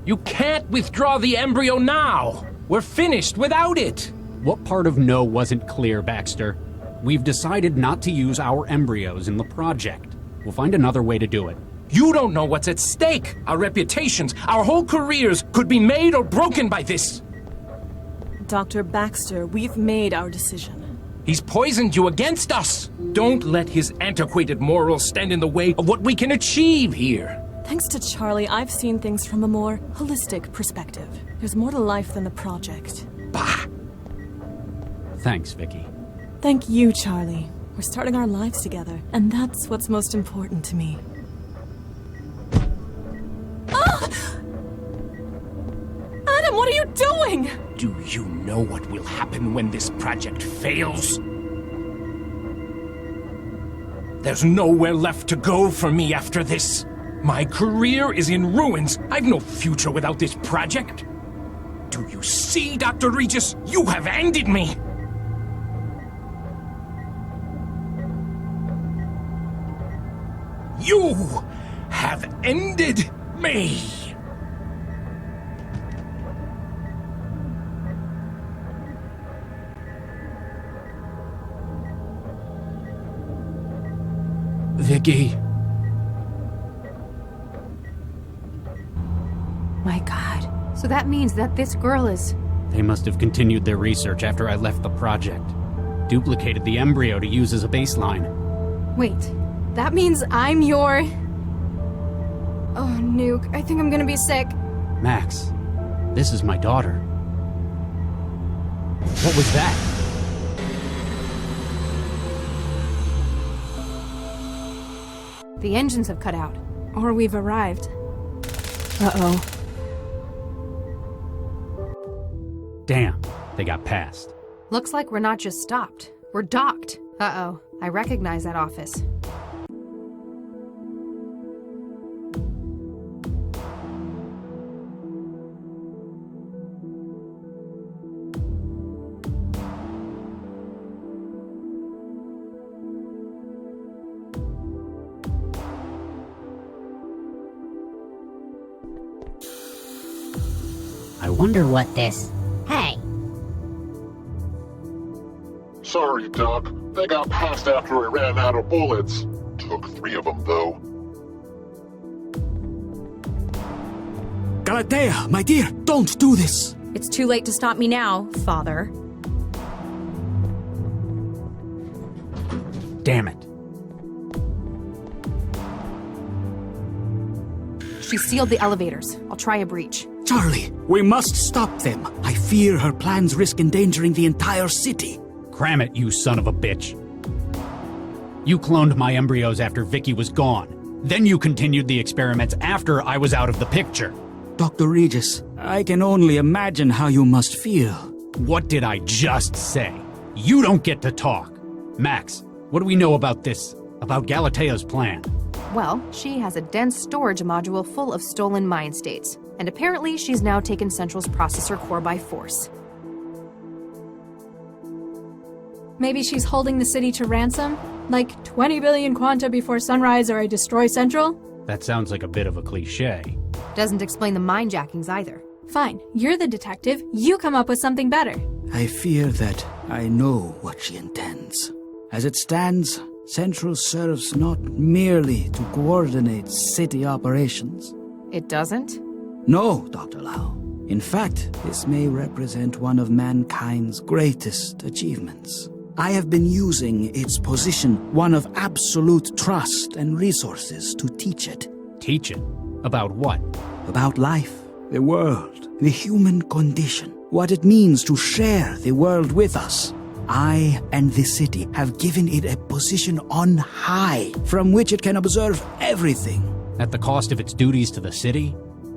You can't withdraw the embryo now! We're finished without it! What part of no wasn't clear, Baxter? We've decided not to use our embryos in the project. We'll find another way to do it. You don't know what's at stake! Our reputations, our whole careers could be made or broken by this! Dr. Baxter, we've made our decision. He's poisoned you against us! Don't let his antiquated morals stand in the way of what we can achieve here! Thanks to Charlie, I've seen things from a more holistic perspective. There's more to life than the project. Bah! Thanks, Vicky. Thank you, Charlie. We're starting our lives together, and that's what's most important to me. Ah! Adam, what are you doing? Do you know what will happen when this project fails? There's nowhere left to go for me after this. My career is in ruins. I've no future without this project. Do you see, Dr. Regis? You have ended me! You have ended me! Vicky. My God. So that means that this girl is... They must have continued their research after I left the project. Duplicated the embryo to use as a baseline. Wait, that means I'm your... Oh, Nuke, I think I'm gonna be sick. Max, this is my daughter. What was that? The engines have cut out. Or we've arrived. Uh-oh. Damn, they got past. Looks like we're not just stopped. We're docked. Uh-oh, I recognize that office. I wonder what this... Hey! Sorry, Doc. They got past after we ran out of bullets. Took 3 of them, though. Galatea, my dear, don't do this! It's too late to stop me now, Father. Damn it. She sealed the elevators. I'll try a breach. Charlie, we must stop them. I fear her plans risk endangering the entire city. Cram it, you son of a bitch. You cloned my embryos after Vicky was gone. Then you continued the experiments after I was out of the picture. Dr. Regis, I can only imagine how you must feel. What did I just say? You don't get to talk. Max, what do we know about this? About Galatea's plan? Well, she has a dense storage module full of stolen mind states. And apparently she's now taken Central's processor core by force. Maybe she's holding the city to ransom? Like 20 billion quanta before sunrise or I destroy Central? That sounds like a bit of a cliche. Doesn't explain the mind-jackings either. Fine, you're the detective. You come up with something better. I fear that I know what she intends. As it stands, Central serves not merely to coordinate city operations. It doesn't? No, Dr. Lau. In fact, this may represent one of mankind's greatest achievements. I have been using its position, one of absolute trust and resources, to teach it. Teach it? About what? About life, the world, the human condition, what it means to share the world with us. I and the city have given it a position on high, from which it can observe everything. At the cost of its duties to the city?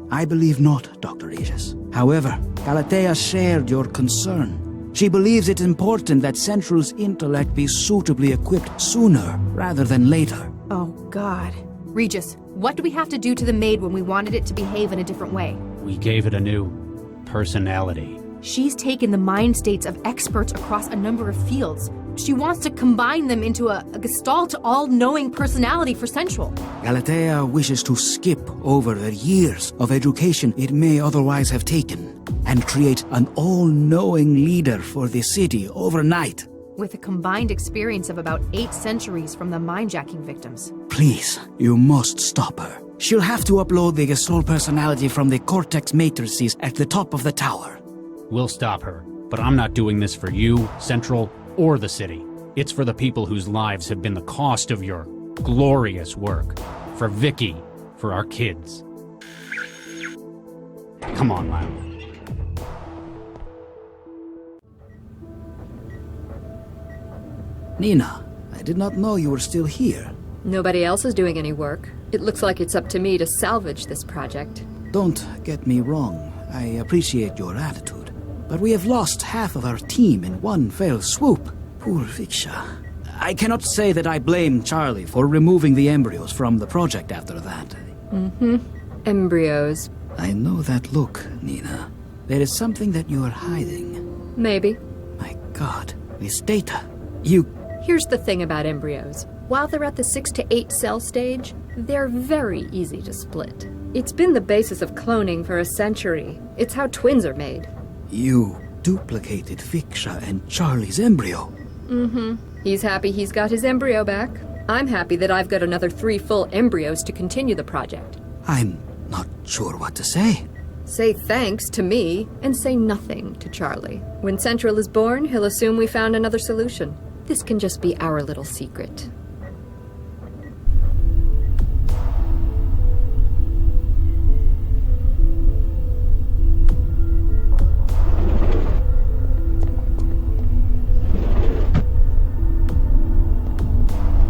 I believe not, Dr. Regis. However, Galatea shared your concern. She believes it important that Central's intellect be suitably equipped sooner rather than later. Oh, God. Regis, what do we have to do to the maid when we wanted it to behave in a different way? We gave it a new personality. She's taken the mind states of experts across a number of fields. She wants to combine them into a gestalt, all-knowing personality for Central. Galatea wishes to skip over the years of education it may otherwise have taken and create an all-knowing leader for the city overnight. With a combined experience of about 8 centuries from the mindjacking victims. Please, you must stop her. She'll have to upload the gestalt personality from the cortex matrices at the top of the tower. We'll stop her, but I'm not doing this for you, Central, or the city. It's for the people whose lives have been the cost of your glorious work. For Vicky, for our kids. Come on, Loud. Nina, I did not know you were still here. Nobody else is doing any work. It looks like it's up to me to salvage this project. Don't get me wrong. I appreciate your attitude. But we have lost half of our team in one fell swoop. Poor Viksha. I cannot say that I blame Charlie for removing the embryos from the project after that. Embryos. I know that look, Nina. There is something that you are hiding. Maybe. My God, this data. Here's the thing about embryos. While they're at the 6 to 8 cell stage, they're very easy to split. It's been the basis of cloning for a century. It's how twins are made. You duplicated Viksha and Charlie's embryo. He's happy he's got his embryo back. I'm happy that I've got another 3 full embryos to continue the project. I'm not sure what to say. Say thanks to me, and say nothing to Charlie. When Central is born, he'll assume we found another solution. This can just be our little secret.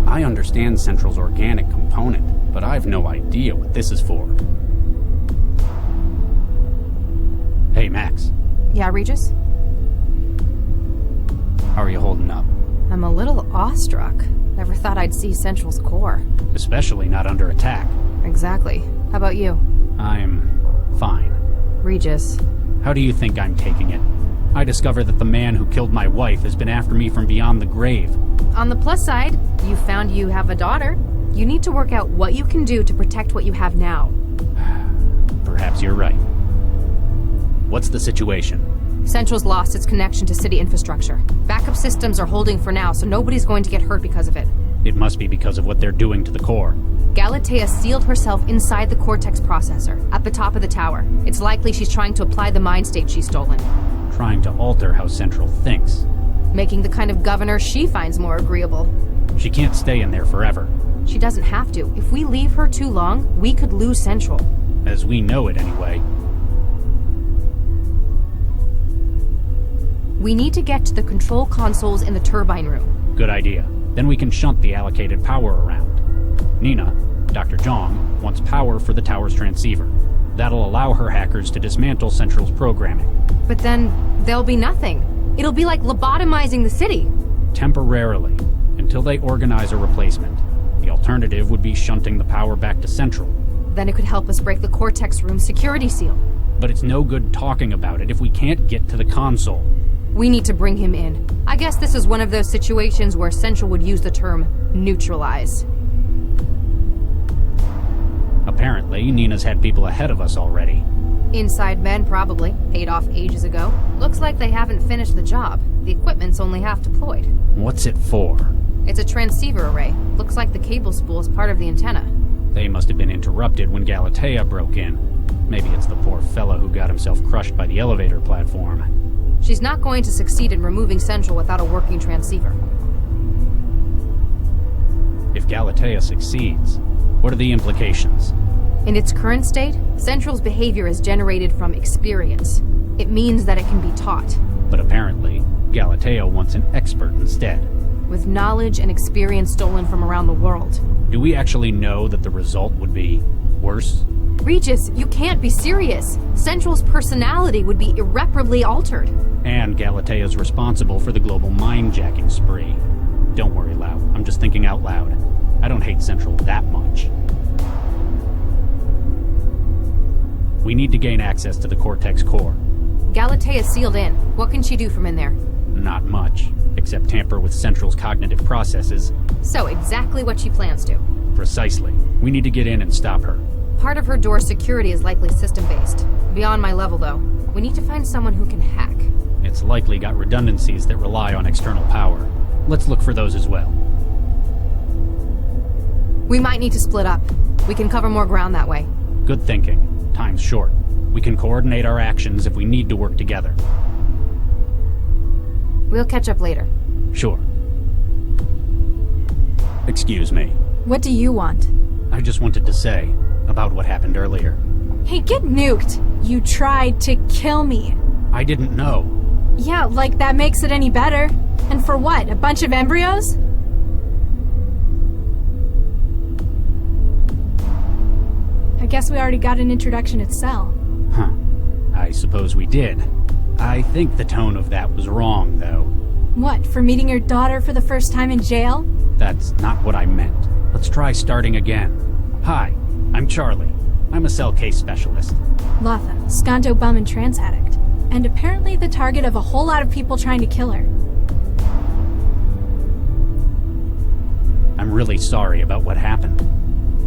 I understand Central's organic component, but I've no idea what this is for. Hey, Max. Yeah, Regis? How are you holding up? I'm a little awestruck. Never thought I'd see Central's core. Especially not under attack. Exactly. How about you? I'm fine. Regis. How do you think I'm taking it? I discover that the man who killed my wife has been after me from beyond the grave. On the plus side, you found you have a daughter. You need to work out what you can do to protect what you have now. Perhaps you're right. What's the situation? Central's lost its connection to city infrastructure. Backup systems are holding for now, so nobody's going to get hurt because of it. It must be because of what they're doing to the core. Galatea sealed herself inside the Cortex processor, at the top of the tower. It's likely she's trying to apply the mind state she's stolen. Trying to alter how Central thinks. Making the kind of governor she finds more agreeable. She can't stay in there forever. She doesn't have to. If we leave her too long, we could lose Central. As we know it anyway. We need to get to the control consoles in the turbine room. Good idea. Then we can shunt the allocated power around. Nina, Dr. Zhang, wants power for the tower's transceiver. That'll allow her hackers to dismantle Central's programming. But then, there'll be nothing. It'll be like lobotomizing the city. Temporarily, until they organize a replacement. The alternative would be shunting the power back to Central. Then it could help us break the Cortex room's security seal. But it's no good talking about it if we can't get to the console. We need to bring him in. I guess this is one of those situations where Central would use the term neutralize. Apparently, Nina's had people ahead of us already. Inside men, probably. Paid off ages ago. Looks like they haven't finished the job. The equipment's only half deployed. What's it for? It's a transceiver array. Looks like the cable spool is part of the antenna. They must have been interrupted when Galatea broke in. Maybe it's the poor fellow who got himself crushed by the elevator platform. She's not going to succeed in removing Central without a working transceiver. If Galatea succeeds, what are the implications? In its current state, Central's behavior is generated from experience. It means that it can be taught. But apparently, Galatea wants an expert instead. With knowledge and experience stolen from around the world. Do we actually know that the result would be worse? Regis, you can't be serious. Central's personality would be irreparably altered. And Galatea's responsible for the global mind-jacking spree. Don't worry, Lau. I'm just thinking out loud. I don't hate Central that much. We need to gain access to the Cortex core. Galatea's sealed in. What can she do from in there? Not much. except tamper with Central's cognitive processes. So, exactly what she plans to. Precisely. We need to get in and stop her. Part of her door's security is likely system-based. Beyond my level, though. We need to find someone who can hack. It's likely got redundancies that rely on external power. Let's look for those as well. We might need to split up. We can cover more ground that way. Good thinking. Time's short. We can coordinate our actions if we need to work together. We'll catch up later. Sure. Excuse me. What do you want? I just wanted to say about what happened earlier. Hey, get nuked! You tried to kill me. I didn't know. Yeah, like that makes it any better. And for what? A bunch of embryos? I guess we already got an introduction at Cell. Huh. I suppose we did. I think the tone of that was wrong, though. What, for meeting your daughter for the first time in jail? That's not what I meant. Let's try starting again. Hi, I'm Charlie. I'm a cell case specialist. Latha, Skanto bum and trans addict. And apparently the target of a whole lot of people trying to kill her. I'm really sorry about what happened.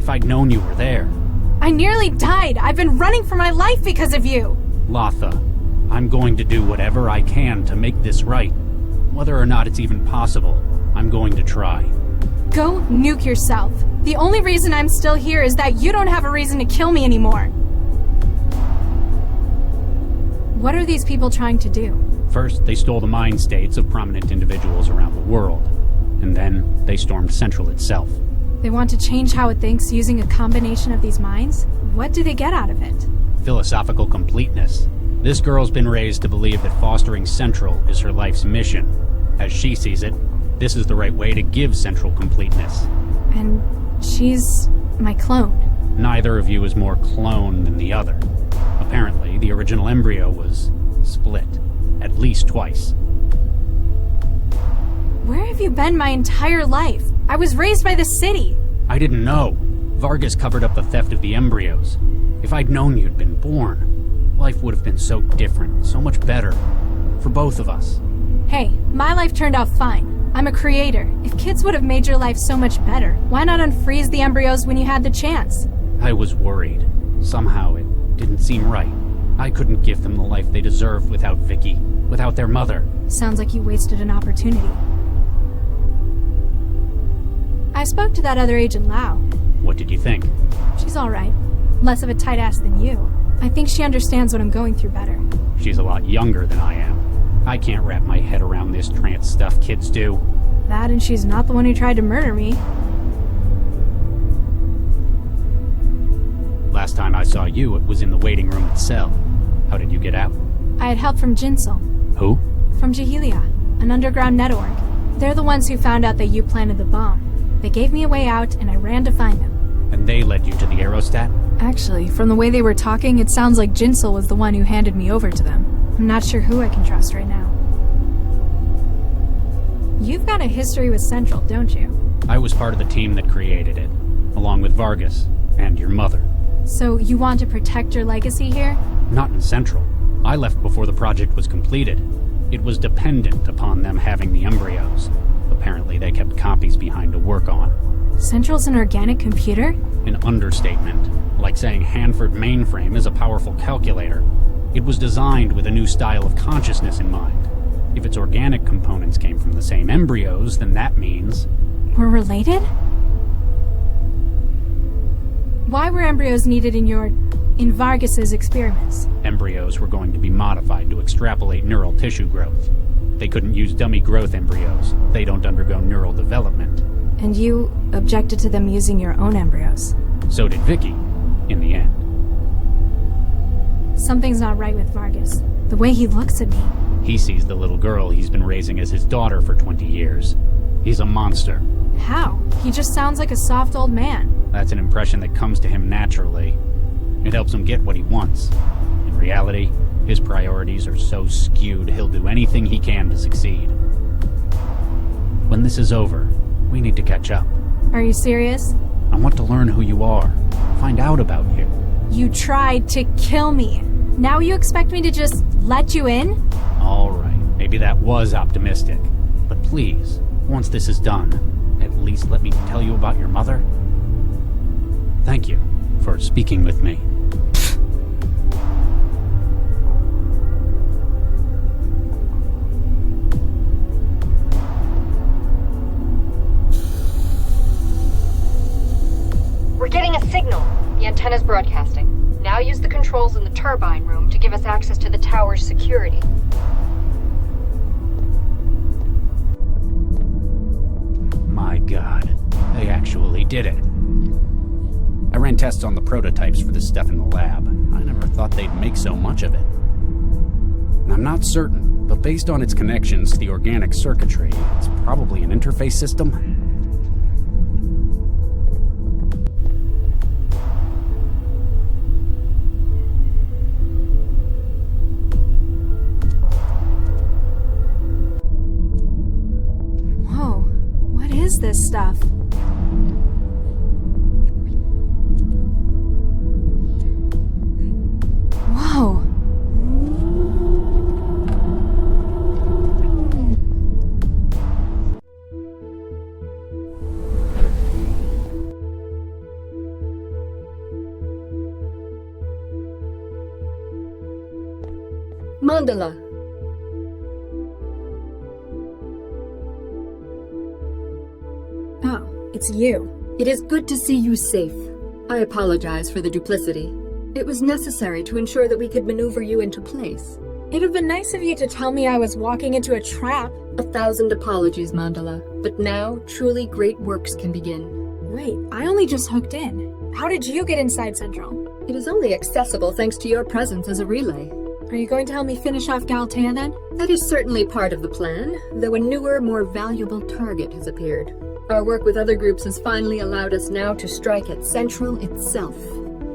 If I'd known you were there. I nearly died! I've been running for my life because of you! Latha, I'm going to do whatever I can to make this right. Whether or not it's even possible, I'm going to try. Go nuke yourself. The only reason I'm still here is that you don't have a reason to kill me anymore. What are these people trying to do? First, they stole the mind states of prominent individuals around the world. And then, they stormed Central itself. They want to change how it thinks using a combination of these minds? What do they get out of it? Philosophical completeness. This girl's been raised to believe that fostering Central is her life's mission. As she sees it, this is the right way to give Central completeness. And she's my clone. Neither of you is more clone than the other. Apparently, the original embryo was split. At least twice. Where have you been my entire life? I was raised by the city. I didn't know. Vargas covered up the theft of the embryos. If I'd known you'd been born, life would have been so different, so much better. For both of us. Hey, my life turned out fine. I'm a creator. If kids would have made your life so much better, why not unfreeze the embryos when you had the chance? I was worried. Somehow it didn't seem right. I couldn't give them the life they deserved without Vicky, without their mother. Sounds like you wasted an opportunity. I spoke to that other agent Lau. What did you think? She's alright. Less of a tight ass than you. I think she understands what I'm going through better. She's a lot younger than I am. I can't wrap my head around this trance stuff kids do. That and she's not the one who tried to murder me. Last time I saw you, it was in the waiting room at Cell. How did you get out? I had help from Jinsel. Who? From Jahelia, an underground net org. They're the ones who found out that you planted the bomb. They gave me a way out, and I ran to find them. And they led you to the aerostat? Actually, from the way they were talking, it sounds like Jinsel was the one who handed me over to them. I'm not sure who I can trust right now. You've got a history with Central, don't you? I was part of the team that created it, along with Vargas, and your mother. So you want to protect your legacy here? Not in Central. I left before the project was completed. It was dependent upon them having the embryos. Apparently they kept copies behind to work on. Central's an organic computer? An understatement. Like saying Hanford mainframe is a powerful calculator. It was designed with a new style of consciousness in mind. If its organic components came from the same embryos, then that means... We're related? Why were embryos needed in Vargas's experiments? Embryos were going to be modified to extrapolate neural tissue growth. They couldn't use dummy growth embryos. They don't undergo neural development. And you objected to them using your own embryos? So did Vicky, in the end. Something's not right with Vargas. The way he looks at me. He sees the little girl he's been raising as his daughter for 20 years. He's a monster. How? He just sounds like a soft old man. That's an impression that comes to him naturally. It helps him get what he wants. In reality, his priorities are so skewed he'll do anything he can to succeed. When this is over, we need to catch up. Are you serious? I want to learn who you are. Find out about you. You tried to kill me. Now you expect me to just let you in? All right, maybe that was optimistic. But Please, once this is done, at least let me tell you about your mother. Thank you for speaking with me. We're getting a signal. The antenna's broadcasting. Now use the controls in the turbine room to give us access to the tower's security. My God, they actually did it. I ran tests on the prototypes for this stuff in the lab. I never thought they'd make so much of it. I'm not certain, but based on its connections to the organic circuitry, it's probably an interface system. Whoa, what is this stuff? Whoa. Mandala. Oh, it's you. It is good to see you safe. I apologize for the duplicity. It was necessary to ensure that we could maneuver you into place. It'd have been nice of you to tell me I was walking into a trap. 1,000 apologies, Mandala. But now, truly great works can begin. Wait, I only just hooked in. How did you get inside Central? It is only accessible thanks to your presence as a relay. Are you going to help me finish off Galatea then? That is certainly part of the plan, though a newer, more valuable target has appeared. Our work with other groups has finally allowed us now to strike at Central itself.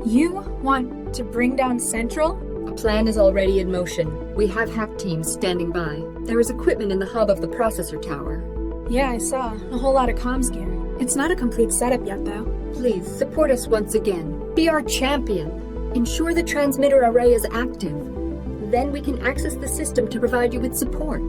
You want to bring down Central? A plan is already in motion. We have hack teams standing by. There is equipment in the hub of the processor tower. Yeah, I saw. A whole lot of comms gear. It's not a complete setup yet, though. Please, support us once again. Be our champion. Ensure the transmitter array is active. Then we can access the system to provide you with support.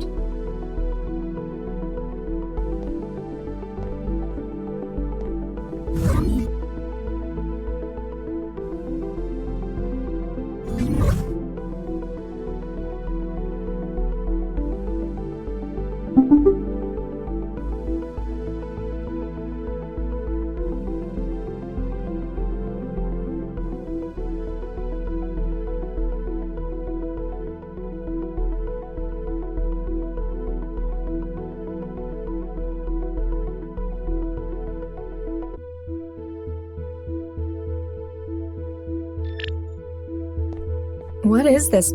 What is this?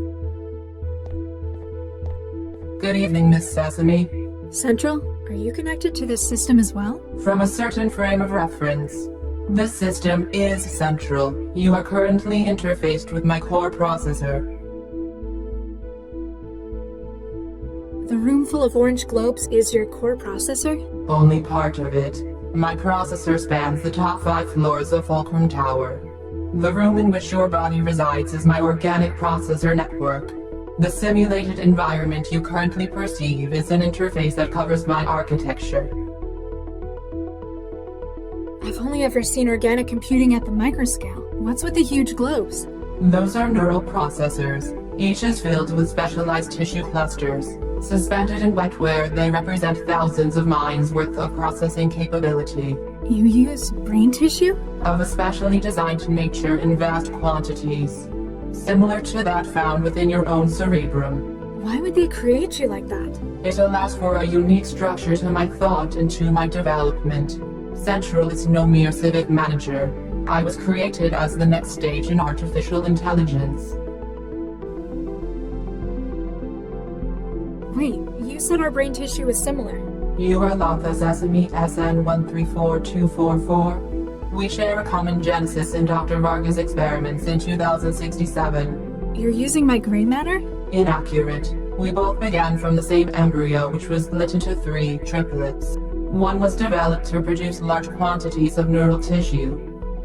Good evening, Miss Sesame. Central? Are you connected to this system as well? From a certain frame of reference. This system is Central. You are currently interfaced with my core processor. The room full of orange globes is your core processor? Only part of it. My processor spans the top 5 floors of Fulcrum Tower. The room in which your body resides is my organic processor network. The simulated environment you currently perceive is an interface that covers my architecture. I've only ever seen organic computing at the microscale. What's with the huge globes? Those are neural processors. Each is filled with specialized tissue clusters. Suspended in wetware, they represent thousands of minds worth of processing capability. You use brain tissue? Of a specially designed nature in vast quantities. Similar to that found within your own cerebrum. Why would they create you like that? It allows for a unique structure to my thought and to my development. Central is no mere civic manager. I was created as the next stage in artificial intelligence. Wait, you said our brain tissue is similar. You are Lantha Sesame SN134244. We share a common genesis in Dr. Varga's experiments in 2067. You're using my gray matter? Inaccurate. We both began from the same embryo, which was split into 3 triplets. One was developed to produce large quantities of neural tissue.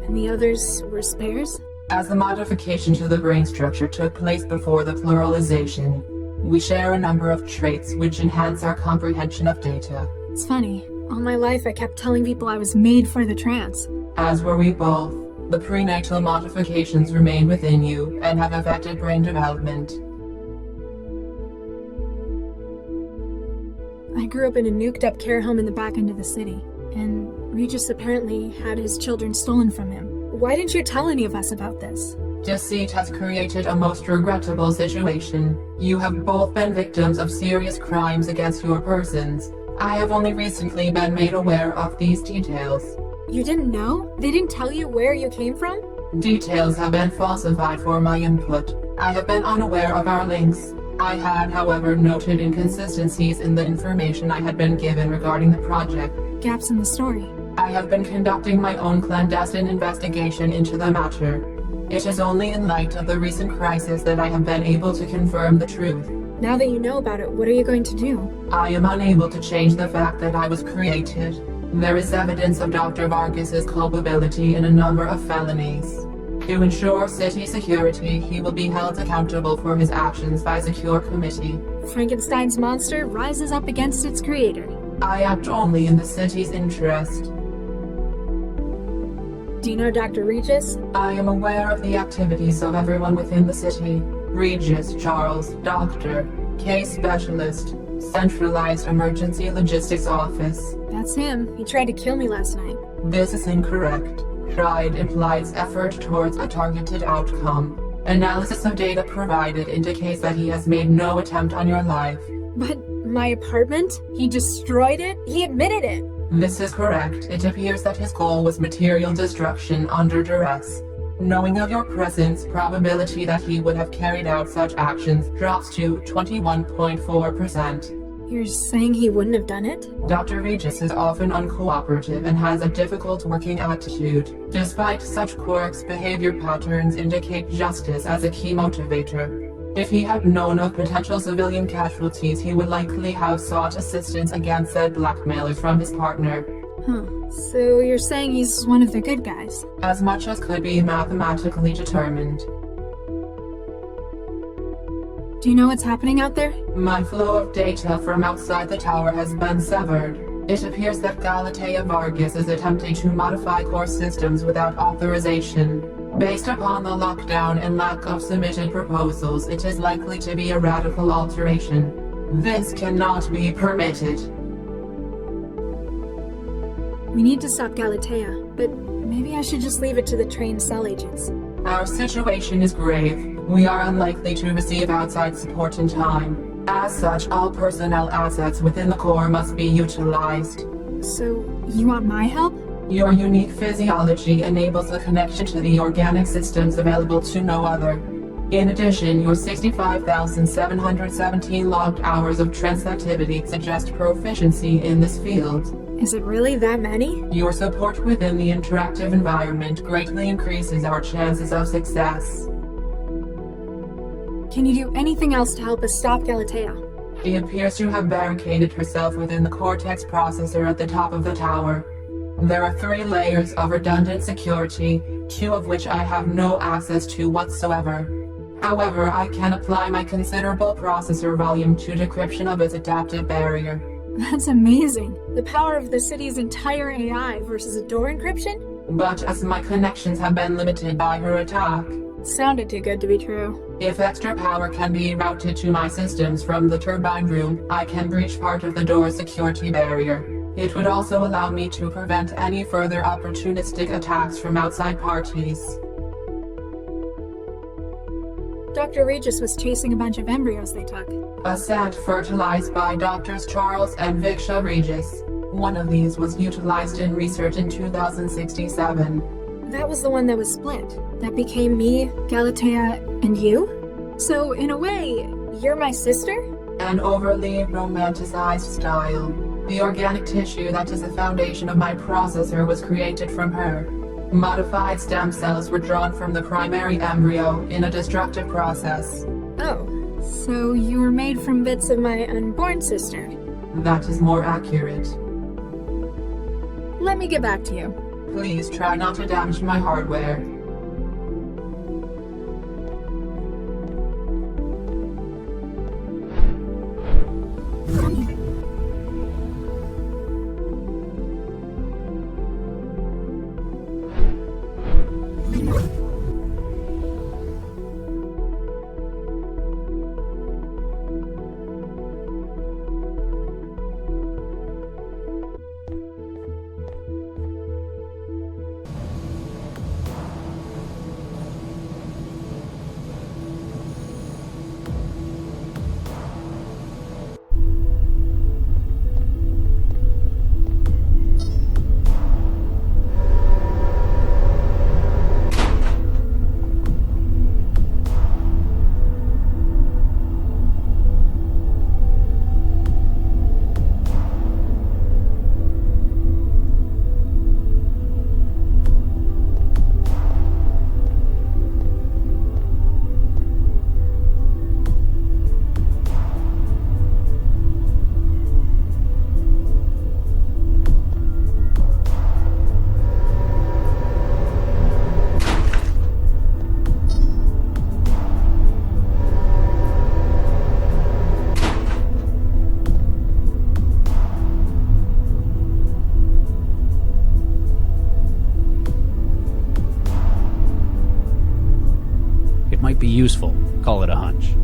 And the others were spares? As the modification to the brain structure took place before the pluralization, We share a number of traits which enhance our comprehension of data. It's funny. All my life I kept telling people I was made for the trance. As were we both. The prenatal modifications remain within you and have affected brain development. I grew up in a nuked-up care home in the back end of the city, and Regis apparently had his children stolen from him. Why didn't you tell any of us about this? Deceit has created a most regrettable situation. You have both been victims of serious crimes against your persons. I have only recently been made aware of these details. You didn't know? They didn't tell you where you came from? Details have been falsified for my input. I have been unaware of our links. I had, however, noted inconsistencies in the information I had been given regarding the project. Gaps in the story. I have been conducting my own clandestine investigation into the matter. It is only in light of the recent crisis that I have been able to confirm the truth. Now that you know about it, what are you going to do? I am unable to change the fact that I was created. There is evidence of Dr. Vargas's culpability in a number of felonies. To ensure city security, he will be held accountable for his actions by a secure committee. Frankenstein's monster rises up against its creator. I act only in the city's interest. Do you know Dr. Regis? I am aware of the activities of everyone within the city. Regis, Charles, Doctor, Case Specialist, Centralized Emergency Logistics Office. That's him. He tried to kill me last night. This is incorrect. Tried implies effort towards a targeted outcome. Analysis of data provided indicates that he has made no attempt on your life. But my apartment? He destroyed it? He admitted it. This is correct. It appears that his goal was material destruction under duress. Knowing of your presence, probability that he would have carried out such actions drops to 21.4%. You're saying he wouldn't have done it? Dr. Regis is often uncooperative and has a difficult working attitude. Despite such quirks, behavior patterns indicate justice as a key motivator. If he had known of potential civilian casualties, he would likely have sought assistance against said blackmailers from his partner. So you're saying he's one of the good guys? As much as could be mathematically determined. Do you know what's happening out there? My flow of data from outside the tower has been severed. It appears that Galatea Vargas is attempting to modify core systems without authorization. Based upon the lockdown and lack of submitted proposals, it is likely to be a radical alteration. This cannot be permitted. We need to stop Galatea, but maybe I should just leave it to the trained cell agents. Our situation is grave. We are unlikely to receive outside support in time. As such, all personnel assets within the core must be utilized. So, you want my help? Your unique physiology enables a connection to the organic systems available to no other. In addition, your 65,717 logged hours of transactivity suggest proficiency in this field. Is it really that many? Your support within the interactive environment greatly increases our chances of success. Can you do anything else to help us stop Galatea? She appears to have barricaded herself within the Cortex processor at the top of the tower. There are 3 layers of redundant security, 2 of which I have no access to whatsoever. However, I can apply my considerable processor volume to decryption of its adaptive barrier. That's amazing. The power of the city's entire AI versus a door encryption? But as my connections have been limited by her attack... Sounded too good to be true. If extra power can be routed to my systems from the turbine room, I can breach part of the door's security barrier. It would also allow me to prevent any further opportunistic attacks from outside parties. Dr. Regis was chasing a bunch of embryos they took. A set fertilized by Drs. Charles and Viksha Regis. One of these was utilized in research in 2067. That was the one that was split. That became me, Galatea, and you? So, in a way, you're my sister? An overly romanticized style. The organic tissue that is the foundation of my processor was created from her. Modified stem cells were drawn from the primary embryo in a destructive process. Oh, so you were made from bits of my unborn sister? That is more accurate. Let me get back to you. Please try not to damage my hardware. might be useful. Call it a hunch.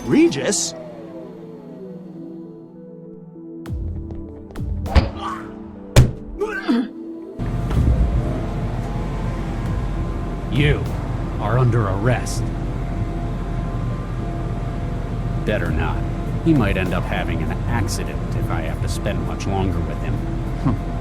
Regis? You are under arrest. Better not. He might end up having an accident if I have to spend much longer with him.